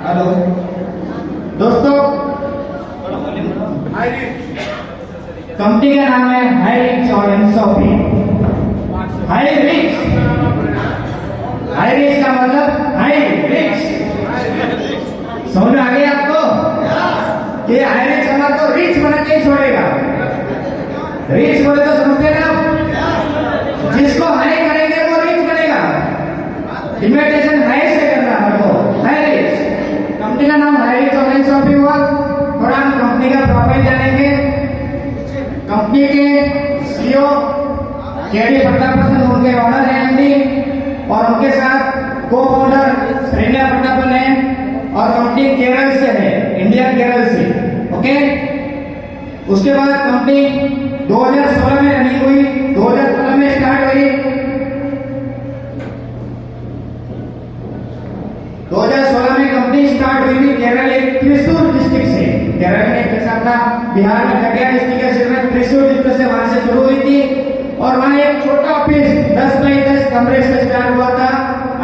Hello दोस्तों, company का नाम है हाईरिच और इंसॉफी। हाईरिच, हाईरिच का मतलब हाई रिच। समझ में आ गया आपको कि हाईरिच हमारा तो रिच बना के छोड़ेगा। रिच बोले तो समझते ना, जिसको हाई करेंगे वो रिच बनेगा। इमिटेशन हाई से करना है हमको। हाईरिच कंपनी का नाम हाईरिच और इंसॉफी हुआ। थोड़ा हम कंपनी का प्रोफाइल जानेंगे। कंपनी के सीईओ केडी प्रतापन उनके ऑनर है एमडी, और उनके साथ को फाउंडर श्रेया प्रतापन है, और कंपनी केरल से है, इंडिया केरल से। ओके, उसके बाद कंपनी 2016 में रनिंग हुई, 2016 में स्टार्ट हुई। 2016 में कंपनी स्टार्ट हुई थी केरल एक त्रिशूर डिस्ट्रिक्ट से। केरल में जैसा अपना बिहार में कटिया डिस्ट्रिक्ट के क्षेत्र में त्रिशूर डिस्ट्रिक्ट से वहां से शुरू हुई थी, और वहां एक छोटा ऑफिस 10 बाई 10 कमरे से स्टार्ट हुआ था।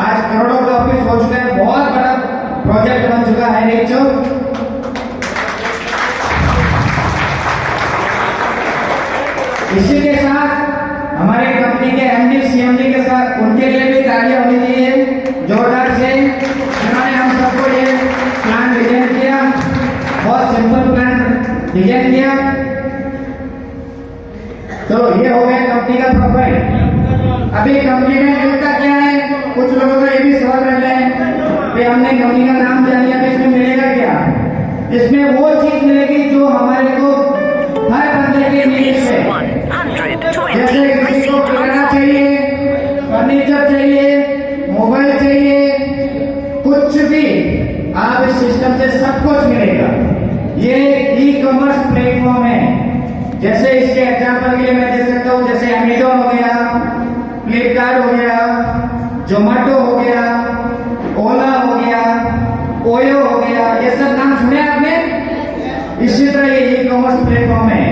आज करोड़ों का ऑफिस हो चुका है, बहुत बड़ा प्रोजेक्ट बन चुका है हाईरिच। इसी के साथ हमारे कंपनी के एमडी सीएमडी के साथ उनके लिए भी तालियां होनी चाहिए जोरदार से, जिन्होंने हम सबको ये प्लान डिजाइन किया। बहुत सिंपल प्लान डिजाइन किया। तो ये हो गया कंपनी का प्रोफाइल। अभी कंपनी में मिलता क्या है, कुछ लोगों का ये भी सवाल रहता है कि हमने कंपनी का नाम जान लिया, इसमें मिलेगा क्या? इसमें वो चीज मिलेगी जो हमारे को हर बंदे के नीड है। जैसे किसी को किराना चाहिए, फर्नीचर चाहिए, मोबाइल चाहिए, कुछ भी आप इस सिस्टम से सब कुछ मिलेगा। ये ई कॉमर्स प्लेटफॉर्म है। जैसे इसके एग्जाम्पल के लिए मैं दे सकता हूँ, जैसे अमेजोन हो गया, फ्लिपकार्ट हो गया, जोमेटो हो गया, ओला हो गया, ओयो हो गया, ये सब नाम सुने आपने? इसी तरह ये ई कॉमर्स प्लेटफॉर्म है,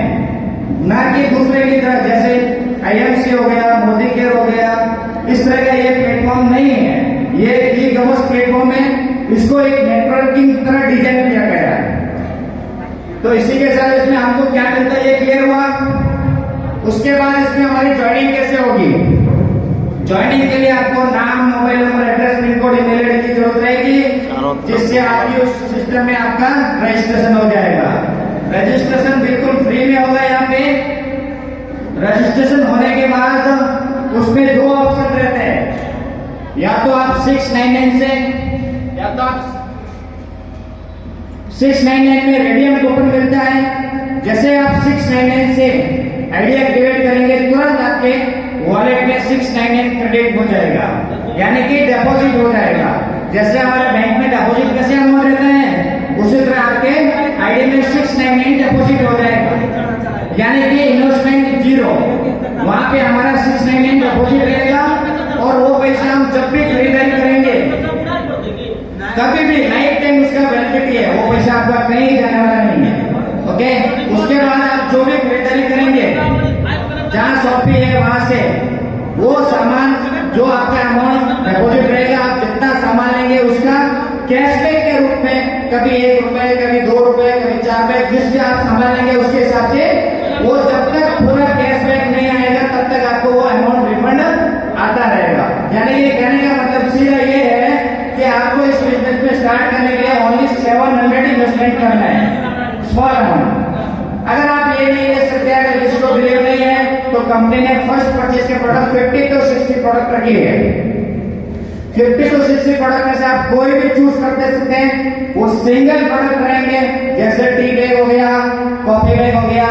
ना कि दूसरे की तरह जैसे आईएमसी हो गया, मोदी केयर हो गया, इस तरह का ये प्लेटफॉर्म नहीं है। ये ई कॉमर्स प्लेटफॉर्म है, इसको एक नेटवर्किंग की तरह डिजाइन किया गया है। तो इसी के साथ इसमें हमको क्या मिलता है ये क्लियर हुआ। उसके बाद इसमें हमारी ज्वाइनिंग कैसे होगी? ज्वाइनिंग के लिए आपको नाम, mobile number, address, pin code, email ID की जरूरत रहेगी, जिससे आपकी उस सिस्टम में आपका रजिस्ट्रेशन हो जाएगा। रजिस्ट्रेशन बिल्कुल फ्री में होगा। यहाँ पे रजिस्ट्रेशन होने के बाद उसमें 2 ऑप्शन रहते हैं, या तो आप 699 से, या तो आप 699 में रेडियम टोकन मिलता है। जैसे आप 699 से आईडी एक्टिवेट करेंगे, तुरंत आपके वॉलेट में 699 क्रेडिट हो जाएगा, यानी कि डिपॉजिट हो जाएगा। जैसे हमारे बैंक में डिपॉजिट कैसे अमाउंट रहता है, उसी तरह आपके आईडी में 699 डिपॉजिट हो जाएगा, यानी कि इन्वेस्टमेंट 0। वहां पे हमारा 699 डिपॉजिट रहेगा, और वो पैसा हम जब भी खरीदारी करेंगे, कभी भी लाइफ टाइम उसका बेनिफिट है, वो पैसा आपका कहीं जाने वाला नहीं है। ओके, उसके बाद आप जो भी खरीदारी करेंगे, जहाँ शॉपी है वहां से वो सामान जो आपका अमाउंट डिपॉजिट रहेगा, आप जितना सामान लेंगे उसका कैशबैक के रूप में, कभी 1 रुपए, कभी 2 रुपए, कभी 4 रुपए, जिससे आप सामान लेंगे उसके हिसाब से वो जब तक पूरा कैशबैक नहीं आएगा तब तक आपको वो अमाउंट रिफंड आता रहेगा। यानी ये कहने का मतलब सीधा ये है कि आपको इस बिजनेस में स्टार्ट करने के लिए ओनली 700 इन्वेस्टमेंट करना है, स्मॉल अमाउंट। अगर आप ये नहीं ले सकते, अगर किसी को बिलीव नहीं है, तो कंपनी ने फर्स्ट परचेज के प्रोडक्ट 50 to 60 प्रोडक्ट रखी है। 50 to 60 प्रोडक्ट में से आप कोई भी चूज कर सकते हैं। वो सिंगल प्रोडक्ट रहेंगे, जैसे टी बैग हो गया, कॉफी बैग हो गया,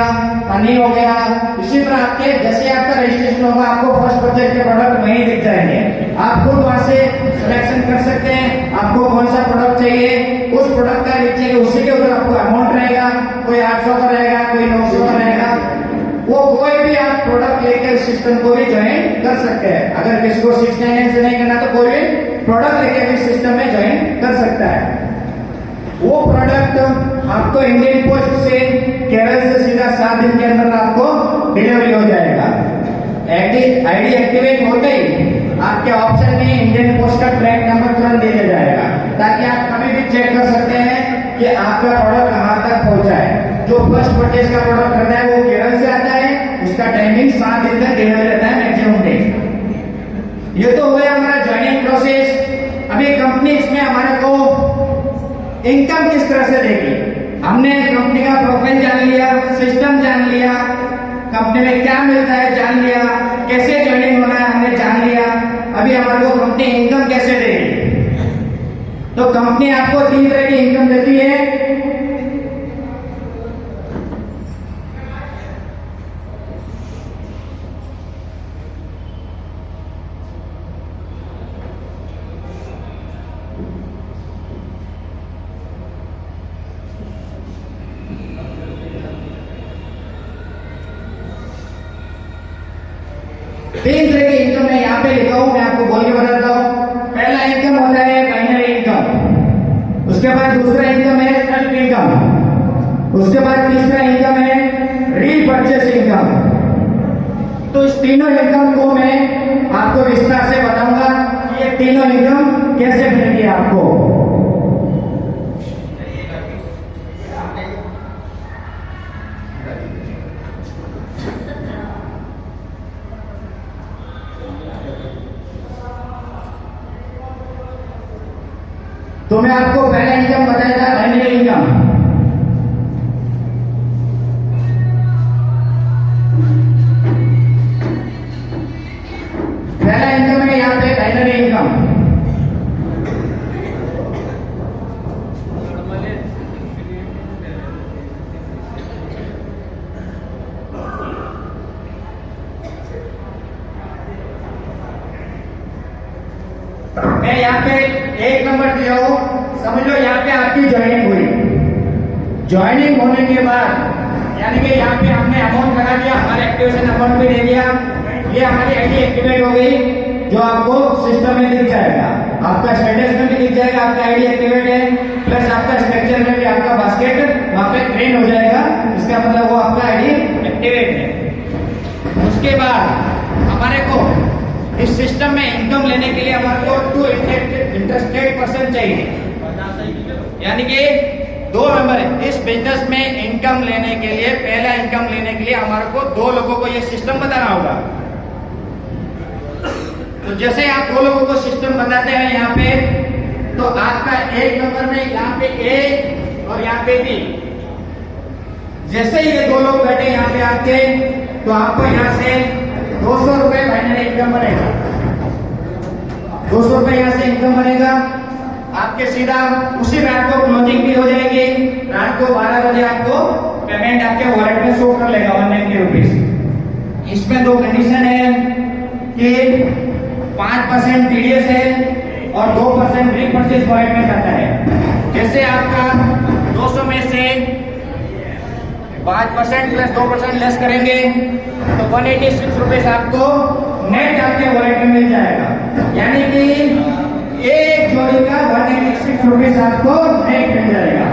पानी हो गया। इसी तरह आपके जैसे आपका रजिस्ट्रेशन होगा, आपको फर्स्ट परचेज के प्रोडक्ट वहीं दिख जाएंगे। आप खुद वहां से सिलेक्शन कर सकते हैं, आपको कौन सा प्रोडक्ट चाहिए, उस प्रोडक्ट का नीचे उसी के ऊपर आपको अमाउंट रहेगा। कोई 800 का रहेगा, कोई 900 का रहेगा। वो कोई भी आप प्रोडक्ट लेकर इस सिस्टम को भी ज्वाइन कर सकते हैं। अगर किसी को 699 से नहीं करना, तो कोई भी प्रोडक्ट लेकर भी सिस्टम में ज्वाइन कर सकता है। वो प्रोडक्ट आपको इंडियन पोस्ट से केरल से सीधा 7 दिन के अंदर आपको डिलीवरी हो जाएगा। आईडी एक्टिवेट होते ही आपके ऑप्शन में इंडियन पोस्ट का ट्रैक नंबर तुरंत दिया जाएगा, ताकि आप कभी भी चेक कर सकते हैं कि आपका प्रोडक्ट कहां तक पहुंचा है। जो फर्स्ट परचेज का प्रोडक्ट करता है वो केरल से आता है, उसका टाइमिंग 7 दिन तक डिलीवरी रहता है, मैक्सिमम डेज। ये तो हो गया हमारा ज्वाइनिंग प्रोसेस। अभी कंपनी इसमें हमारे को इनकम किस तरह से देगी, हमने कंपनी का प्रोफाइल जान लिया, सिस्टम जान लिया, कंपनी में क्या मिलता है जान लिया, कैसे ज्वाइनिंग होना है हमने जान लिया। अभी हमारे को कंपनी इनकम कैसे देगी, तो कंपनी आपको 3 तरह की इनकम देती है। तीन तरह की इनकम मैं यहाँ पे लिखा हूं, मैं आपको बोल के बताता हूं। पहला इनकम होता है बाइनरी इनकम, उसके बाद दूसरा इनकम है सेल्फ इनकम, उसके बाद तीसरा इनकम है रीपरचेस इनकम। तो इस तीनों इनकम को मैं आपको विस्तार से बताऊंगा कि ये तीनों इनकम कैसे मिलेगी आपको। तो मैं आपको पहला इनकम बताया था बाइनरी इनकम। पहला इनकम है यहाँ पे बाइनरी इनकम। मैं यहाँ पे 1 नंबर दिया हूं, समझ लो यहाँ पे आपकी ज्वाइनिंग हुई। ज्वाइनिंग होने के बाद यानी कि यहाँ पे हमने अमाउंट लगा दिया, हमारे एक्टिवेशन अमाउंट भी दे दिया, ये हमारी आईडी एक्टिवेट हो गई, जो आपको सिस्टम में दिख जाएगा, आपका स्टेटस में भी दिख जाएगा आपका आईडी एक्टिवेट है, प्लस आपका स्ट्रक्चर में भी आपका बास्केट वहां पे ट्रेन हो जाएगा, इसका मतलब वो आपका आईडी एक्टिवेट है। उसके बाद हमारे को इस सिस्टम में इनकम लेने के लिए हमारे को 2 इंटरेस्टेड पर्सन चाहिए, यानी कि 2 मेंबर है। इस बिजनेस में इनकम लेने के लिए, पहला इनकम लेने के लिए हमारे को 2 लोगों को ये सिस्टम बताना होगा। तो जैसे आप 2 लोगों को सिस्टम बताते हैं यहाँ पे, तो आपका 1 नंबर में यहाँ पे ए और यहाँ पे बी, जैसे ही ये 2 लोग बैठे यहाँ पे आपके, तो आपको यहाँ से 200 रुपए बाइनरी इनकम बनेगा। 200 रुपए यहाँ से इनकम बनेगा आपके, सीधा उसी रात को क्लोजिंग भी हो जाएगी, रात को 12 बजे आपको पेमेंट आपके वॉलेट में शो कर लेगा 190 रुपीज। इसमें 2 कंडीशन है कि 5% टीडीएस है और 2% रीपरचेज वॉलेट में जाता है। जैसे आपका 200 में से 5% प्लस 2% लेस करेंगे तो 186 रुपीज आपको नेट आपके वॉलेट में मिल जाएगा, यानी कि एक जोड़ी का 186 रुपीज आपको नेट मिल जाएगा।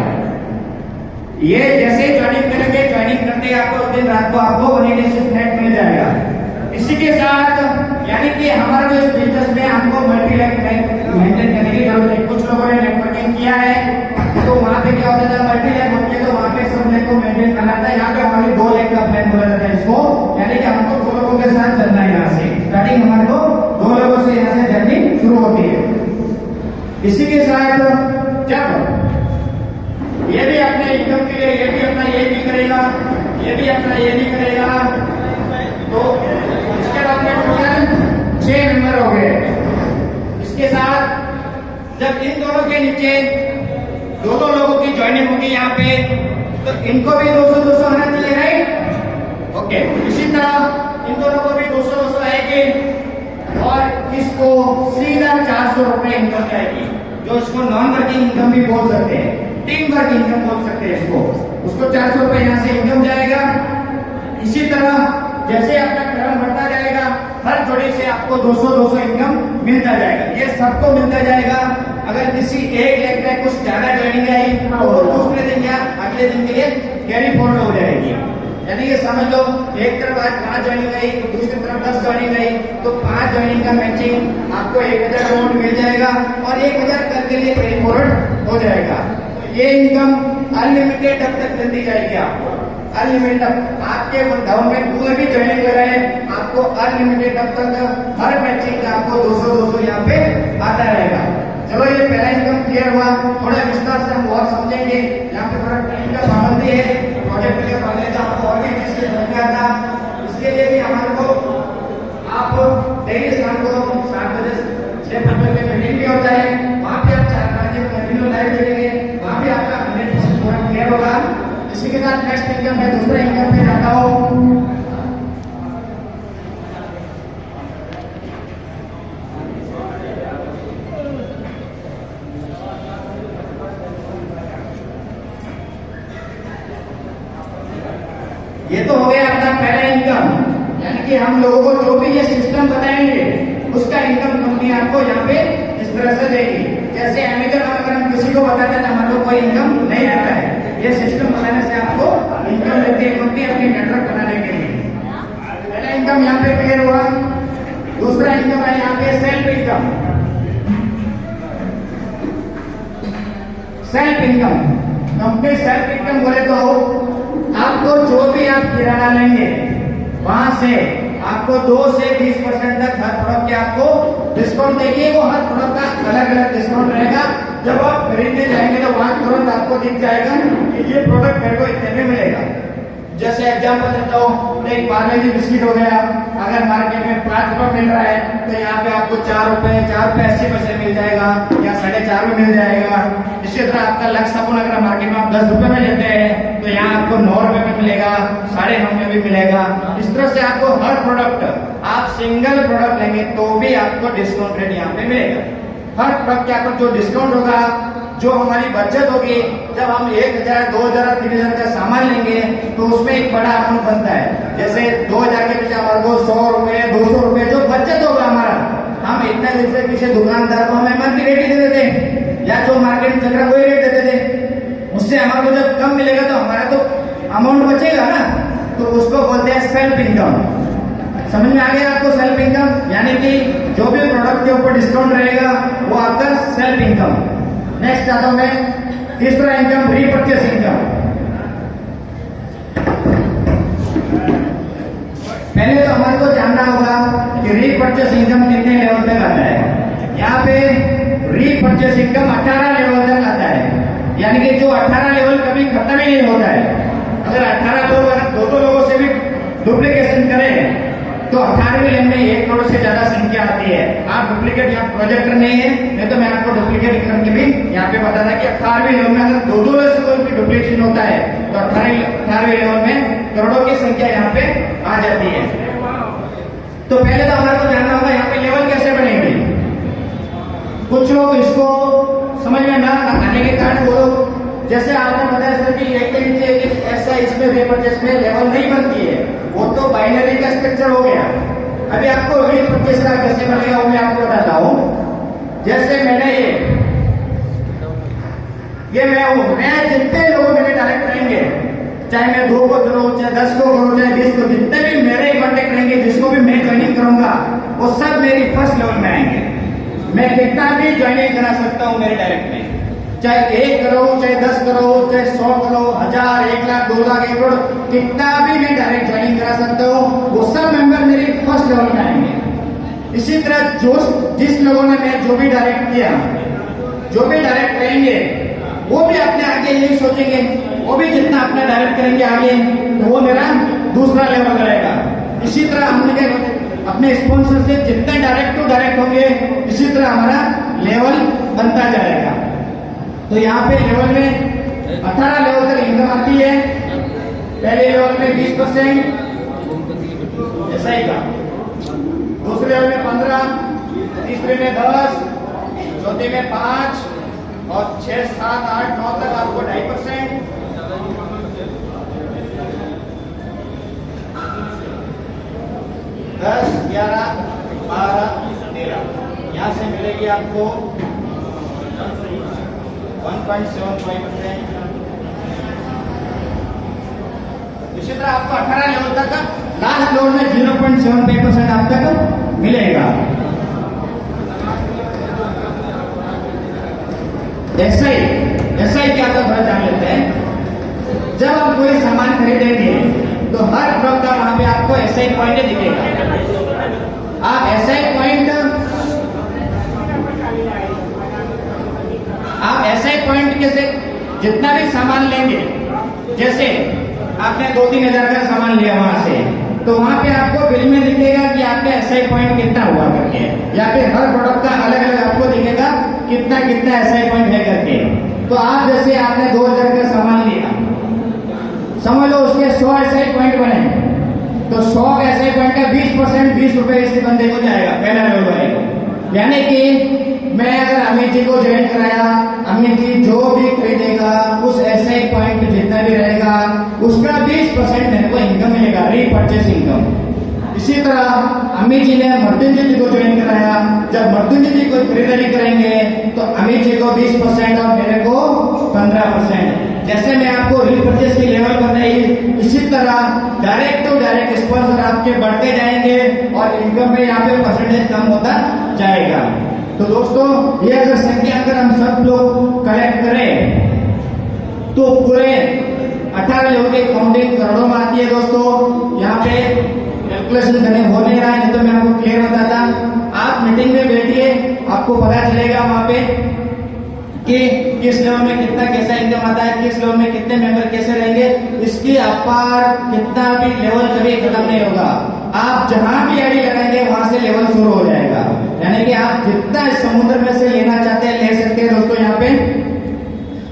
ये जैसे ज्वाइनिंग करेंगे, ज्वाइनिंग करते ही आपको उस दिन रात को आपको 186 नेट मिल जाएगा। इसी के साथ यानी कि हमारा जो इस बिजनेस में हमको मल्टीलैक मेंटेन करने की जरूरत है। कुछ लोगों ने नेटवर्किंग किया है, तो वहां पे क्या होता था, मल्टीलैक होती है तो वहां पे सब लेग को मेंटेन करना था। यहाँ पे हमारे 2 लेग का प्लान बोला जाता है इसको, यानी कि हमको 2 लोगों के साथ चलना है। यहाँ से स्टार्टिंग हमारे को 2 लोगों से यहाँ से जर्नी शुरू होती है। इसी के साथ जब ये भी अपने इनकम के लिए, ये भी अपना ये भी करेगा, ये भी अपना ये भी करेगा, तो इसके बाद में टोटल 6 मेंबर हो गए। इसके साथ जब इन दोनों के नीचे 2 लोगों की ज्वाइनिंग होगी यहाँ पे, तो इनको भी 200-200 आना चाहिए, राइट? ओके। इसी तरह इन दोनों को भी 200-200 आएगी और इसको सीधा 400 रुपए इनकम जाएगी, जो इसको नॉन वर्किंग इनकम भी बोल सकते हैं, टीम वर्क इनकम बोल सकते हैं इसको। उसको 400 रुपए यहाँ से इनकम जाएगा। इसी तरह जैसे आपका क्रम बढ़ता जाएगा, हर जोड़ी से आपको 200-200 इनकम मिलता जाएगा, ये सबको मिलता जाएगा। अगर किसी एक लेग में कुछ ज्यादा ज्वाइनिंग आई तो दूसरे दिन या अगले दिन के लिए कैरी फॉरवर्ड हो जाएगी, यानी कि समझ लो एक तरफ आज 5 ज्वाइनिंग आई तो दूसरी तरफ अगर 10 ज्वाइनिंग गई तो 5 ज्वाइनिंग का मैचिंग आपको 1000 अमाउंट मिल जाएगा और 1000 कल के लिए कैरी फॉरवर्ड हो जाएगा। ये इनकम अनलिमिटेड तब तक मिलती जाएगी आपको, अनलिमिटेड। आपके डाउन में कोई भी ज्वाइनिंग लगाए आपको अनलिमिटेड तब तक हर मैचिंग का आपको 200 यहाँ पे आता रहेगा। चलो ये पहला इनकम क्लियर हुआ, थोड़ा विस्तार से हम और समझेंगे। यहाँ पे थोड़ा टाइम का पाबंदी है, प्रोजेक्ट के पहले तो आपको और भी चीज से समझा था, इसके लिए भी हमारे को आप डेली शाम को 7 बजे 6:15 में मीटिंग भी होता है, वहाँ पे आप 4 बजे कंटिन्यू लाइव देखेंगे, वहाँ भी आपका 100% पूरा क्लियर होगा। इसी के साथ नेक्स्ट इनकम है, दूसरा इनकम पे जाता हूँ। ये तो हो गया अपना पहला इनकम, यानी कि हम लोगों को जो भी ये सिस्टम बताएंगे उसका इनकम कंपनी आपको यहाँ पे इस तरह से देगी। जैसे अमेजन अगर हम किसी को बताते हैं तो हमारे को कोई इनकम नहीं रहता है, ये सिस्टम बनाने से आपको इनकम देती है कंपनी अपनी नेटवर्क बनाने के लिए। पहला इनकम यहाँ पे क्लियर हुआ। दूसरा इनकम है यहाँ पे self income. Self income, company self income बोले तो आपको जो भी आप किराना लेंगे वहां से आपको 2 से 20% तक हर प्रोडक्ट के आपको डिस्काउंट देगी। वो हर प्रोडक्ट का अलग अलग डिस्काउंट रहेगा। जब आप खरीदने जाएंगे तो वहां तुरंत आपको दिख जाएगा कि ये प्रोडक्ट मेरे को इतने में मिलेगा। जैसे एग्जाम्पल देता हूँ, एक पार्ले जी बिस्किट हो गया, अगर मार्केट में 5 रुपए मिल रहा है तो यहाँ पे आपको 4 रुपए 80 पैसे मिल जाएगा या 4.5 में मिल जाएगा। इसी तरह आपका लक्ष्य साबुन अगर मार्केट में आप 10 रुपए में लेते हैं तो यहाँ आपको 9 रुपए में मिलेगा, 9.5 में भी मिलेगा। इस तरह से आपको हर प्रोडक्ट आप सिंगल प्रोडक्ट लेंगे तो भी आपको डिस्काउंट रेट यहाँ पे मिलेगा। हर प्रोडक्ट के आपको जो डिस्काउंट होगा, जो हमारी बचत होगी, जब हम 1000 2000 3000 का सामान लेंगे तो उसमें एक बड़ा अमाउंट बनता है। जैसे 2000 के पीछे हमारे को 100 रुपए 200 रुपए जो बचत होगा हमारा, हम इतना दिन से किसी दुकानदार को हम एमआरपी रेट ही दे देते या जो मार्केट में चल रहा वही रेट देते थे। उससे हमारे को जब कम मिलेगा तो हमारा तो अमाउंट बचेगा ना, तो उसको बोलते हैं सेल्फ इनकम। समझ में आ गया आपको सेल्फ इनकम? यानी कि जो भी प्रोडक्ट के ऊपर डिस्काउंट रहेगा वो आपका सेल्फ इनकम। नेक्स्ट आता हूं मैं, तीसरा इनकम रीपर्चेस इनकम। पहले तो हमारे को जानना होगा कि रीपर्चेस इनकम कितने लेवल तक आता है। यहाँ पे रीपर्चेस इनकम 18 लेवल तक आता है, यानी कि जो 18 लेवल कभी खत्म ही नहीं होता है। अगर 18 लोग अगर 2 लोगों से भी डुप्लीकेशन करें तो 18वें लेवल में 1 करोड़ से ज्यादा संख्या आती है। आप डुप्लीकेट यहाँ प्रोजेक्टर नहीं है, नहीं तो मैं आपको डुप्लीकेट करके भी यहाँ पे बता था कि 18वें लेवल में अगर 2 से कोई भी डुप्लीकेशन होता है तो 18वें लेवल में करोड़ों की संख्या यहाँ पे आ जाती है। तो पहले तो हमारे को जानना होगा यहाँ पे लेवल कैसे बनेंगे। कुछ लोग इसको समझ में ना आने के कारण वो जैसे आपने बताया सर कि एक के नीचे एक ऐसा इसमें रीपर्चेस में लेवल नहीं बनती है, वो तो बाइनरी का स्ट्रक्चर हो गया। अभी आपको रीपर्चेस का कैसे बनेगा वो मैं आपको बताता हूँ। जैसे मैंने ये मैं हूं, मैं जितने लोग मेरे डायरेक्ट रहेंगे, चाहे मैं 2 को करूं, चाहे 10 को करूं, चाहे 20 को, जितने भी मेरे कॉन्टेक्ट रहेंगे, जिसको भी मैं ज्वाइनिंग करूंगा वो सब मेरी फर्स्ट लेवल में आएंगे। मैं कितना भी ज्वाइनिंग करा सकता हूं मेरे डायरेक्ट में, चाहे 1 करोड़, चाहे 10 करोड़, चाहे 100 करोड़, 1000, 1 लाख, 2 लाख, 1 करोड़, कितना भी मैं डायरेक्ट ज्वाइनिंग करा सकता हूँ, वो सब मेंबर मेरी फर्स्ट लेवल में आएंगे। इसी तरह जिस लोगों ने मैं जो भी डायरेक्ट किया, जो भी डायरेक्ट करेंगे वो भी अपने आगे यही सोचेंगे, वो भी जितना अपना डायरेक्ट करेंगे आगे तो वो मेरा दूसरा लेवल रहेगा। इसी तरह हमने अपने स्पॉन्सर से जितने डायरेक्ट टू डायरेक्ट होंगे इसी तरह हमारा लेवल बनता जाएगा। तो यहाँ पे लेवल में 18 लेवल तक इनकम आती है। पहले लेवल में 20% ऐसा ही था, दूसरे लेवल में 15, तीसरे में 10, चौथे में 5 और 6, 7, 8, 9 तक आपको 2.5%, 10, 11, 12, 13 यहाँ से मिलेगी आपको 1.75%, इसी तरह आपको 18 लेवल तक लास्ट लेवल में 0.75% आप तक मिलेगा। एसआई क्या होता है जान लेते हैं। जब आप कोई सामान खरीदेंगे तो हर प्रोडक्ट का वहां पे आपको एसआई पॉइंट दिखेगा। आप एसआई पॉइंट के से जितना भी सामान लेंगे, जैसे आपने 2-3 हजार का सामान लिया वहां से, तो वहां पे आपको बिल में दिखेगा कि आपका एसआई पॉइंट कितना हुआ करके, या फिर हर प्रोडक्ट का अलग अलग आपको दिखेगा कितना कितना एसआई पॉइंट है करके। तो आप जैसे आपने 2000 का सामान लिया, समझ लो उसके 100 एसआई पॉइंट बने, तो 100 का एसआई पॉइंट का 20% 20 रुपए इस बंदे को जाएगा, पहला लेवल वाले को। यानी कि मैं अगर अमित जी को ज्वाइन कराया, अमित जी जो भी खरीदेगा उस एसआई पॉइंट जितना भी रहेगा उसका 20% मेरे को इनकम मिलेगा, रीपर्चेस इनकम। इसी तरह अमित जी ने मर्दुंजय जी को ज्वाइन कराया, जब मर्दुंजय जी को खरीदारी करेंगे तो अमित जी को 20% और मेरे को 15%। जैसे मैं आपको रीपर्चेस की लेवल बताई, इसी तरह डायरेक्ट टू डायरेक्ट स्पॉन्सर आपके बढ़ते जाएंगे और इनकम में यहाँ पे परसेंटेज कम होता जाएगा। तो दोस्तों, ये अगर संख्या अगर हम सब लोग कलेक्ट करें तो पूरे 18 लेवल की काउंटिंग करोड़ों में आती है। दोस्तों, यहाँ पे कैलकुलेशन करने हो नहीं रहा है, तो मैं आपको क्लियर बताता। आप मीटिंग में बैठिए, आपको पता चलेगा वहां पे कि किस लेवल में कितना कैसा इनकम आता है, किस लेवल में कितने मेंबर कैसे रहेंगे। इसकी अपार कितना भी लेवल कभी खत्म नहीं होगा। आप जहां भी आईडी लगाएंगे वहां से लेवल शुरू हो जाएगा। यानी कि आप जितना इस समुद्र में से लेना चाहते हैं ले सकते हैं दोस्तों यहाँ पे।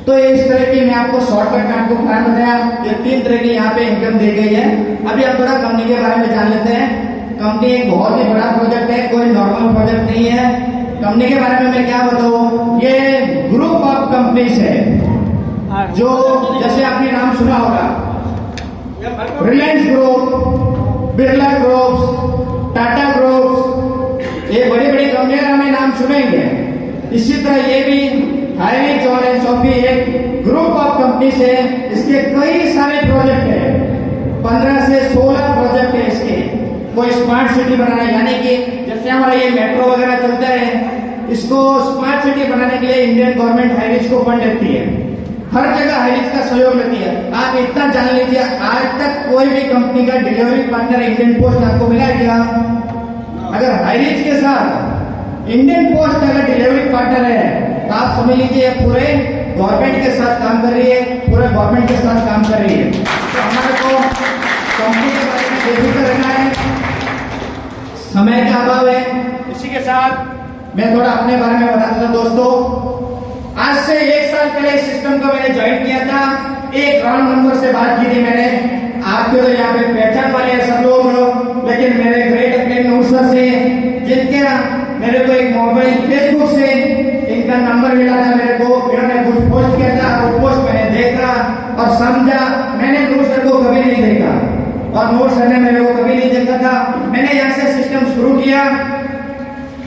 तो इस तरह की मैं आपको शॉर्टकट में आपको प्लान बताया। ये 3 तरह की यहाँ पे इनकम दी गई है। अभी हम थोड़ा कंपनी के बारे में जान लेते हैं। कंपनी एक बहुत ही बड़ा प्रोजेक्ट है, कोई नॉर्मल प्रोजेक्ट नहीं है। कंपनी के बारे में मैं क्या बताऊं, ये ग्रुप ऑफ कंपनीज है जो जैसे आपने नाम सुना होगा, Reliance group, Birla groups, Tata groups, ये बड़ी बड़ी कंपनियों का हमें नाम सुनेंगे। इसी तरह ये भी हाईरिच और एनशॉपी एक ग्रुप ऑफ कंपनीज है। इसके कई सारे प्रोजेक्ट है, 15 से 16 प्रोजेक्ट है इसके। कोई स्मार्ट सिटी बनाना, यानी कि जैसे हमारा ये मेट्रो वगैरह चलता है, इसको स्मार्ट सिटी बनाने के लिए इंडियन गवर्नमेंट हाईरिच को फंड देती है। हर जगह हाईरिच का सहयोग लेती है। आप इतना जान लीजिए, आज तक कोई भी कंपनी का डिलीवरी पार्टनर इंडियन पोस्ट आपको मिला क्या? अगर हाईरिच के साथ इंडियन पोस्ट अगर डिलीवरी पार्टनर है तो आप समझ लीजिए पूरे गवर्नमेंट के साथ काम कर रही है, पूरे गवर्नमेंट के साथ काम कर रही है। तो हमारे को कंपनी के बारे में बेफिक्र रहना है, समय का अभाव है। इसी के साथ मैं थोड़ा अपने बारे में बता देता हूं दोस्तों। आज से 1 साल पहले इस सिस्टम को मैंने ज्वाइन किया था। एक राउंड नंबर से बात की थी मैंने। आपके तो यहाँ पे पहचान वाले हैं सब लोग, लेकिन मेरे ग्रेट अपने नूसर से जिनके मेरे को एक मोबाइल फेसबुक से इनका नंबर मिला था मेरे को, इन्होंने कुछ पोस्ट किया था, वो पोस्ट मैंने देखा और समझा। मैंने नूसर को कभी नहीं देखा और नूसर ने मेरे को कभी नहीं देखा था। मैंने यहाँ से सिस्टम शुरू किया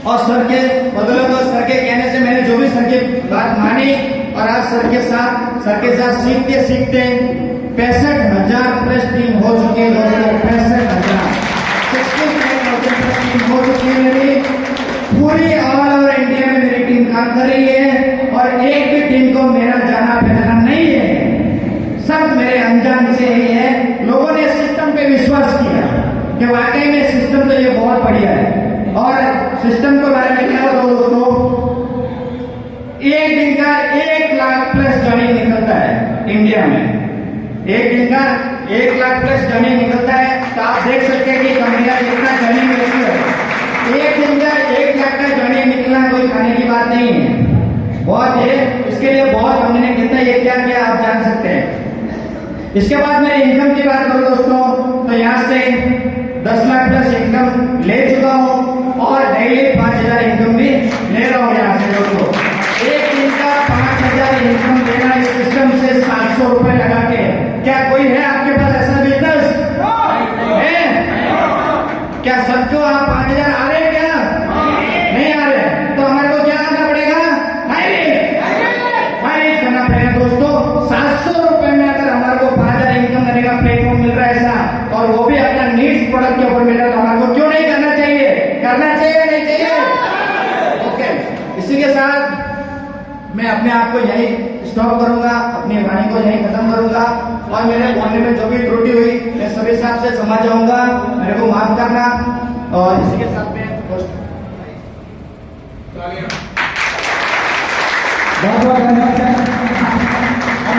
और सर के बदौलत सर के कहने से मैंने जो भी सर की बात मानी और आज सर के साथ सीखते सीखते 65,000 प्लस टीम हो चुकी है दोस्तों। 65,000 प्लस टीम हो चुकी है मेरी। पूरी ऑल ओवर इंडिया में मेरी टीम काम कर रही है और एक भी टीम को मेरा जाना पहचाना नहीं है। सब मेरे अनजान से ही है। लोगों ने सिस्टम पे विश्वास किया कि वाकई में सिस्टम तो ये बहुत बढ़िया है। और सिस्टम के बारे में क्या बताओ दोस्तों, एक दिन का 1 लाख प्लस जर्नी निकलता है इंडिया में। एक दिन का 1 लाख प्लस जर्नी निकलता है। तो आप देख सकते हैं कि कंपनियां कितना जर्नी मिलती है। एक दिन का 1 लाख का जर्नी निकलना कोई खाने की बात नहीं है, बहुत है। इसके लिए बहुत कंपनी ने कितना ये क्या किया आप जान सकते हैं। इसके बाद मेरे इनकम की बात करूं दोस्तों, तो यहाँ से 10 लाख प्लस इनकम ले चुका हूं और डेली 5,000 इनकम भी ले रहा हूं यहाँ से दोस्तों। एक दिन का 5,000 इनकम लेना इस सिस्टम से 700 रुपए लगा के। क्या कोई है आपके पास ऐसा बिजनेस है? क्या सबको आप 5,000 आ रहे हैं? क्या नहीं आ रहे? तो हमारे को क्या करना पड़ेगा? हाईरिच करना पड़ेगा दोस्तों। 700 रुपए में अगर हमारे को 5,000 इनकम करने का प्लेटफॉर्म मिल रहा है प्रोडक्ट के ऊपर मिल रहा है तो हमारे को क्यों नहीं करना चाहिए? करना चाहिए नहीं चाहिए? ओके, इसी के साथ मैं अपने आप को यही स्टॉप करूंगा, अपनी वाणी को यही खत्म करूंगा और मेरे बोलने में जो भी त्रुटि हुई मैं सभी साहब से क्षमा चाहूंगा, मेरे को माफ करना। और इसी के साथ में बहुत बहुत धन्यवाद।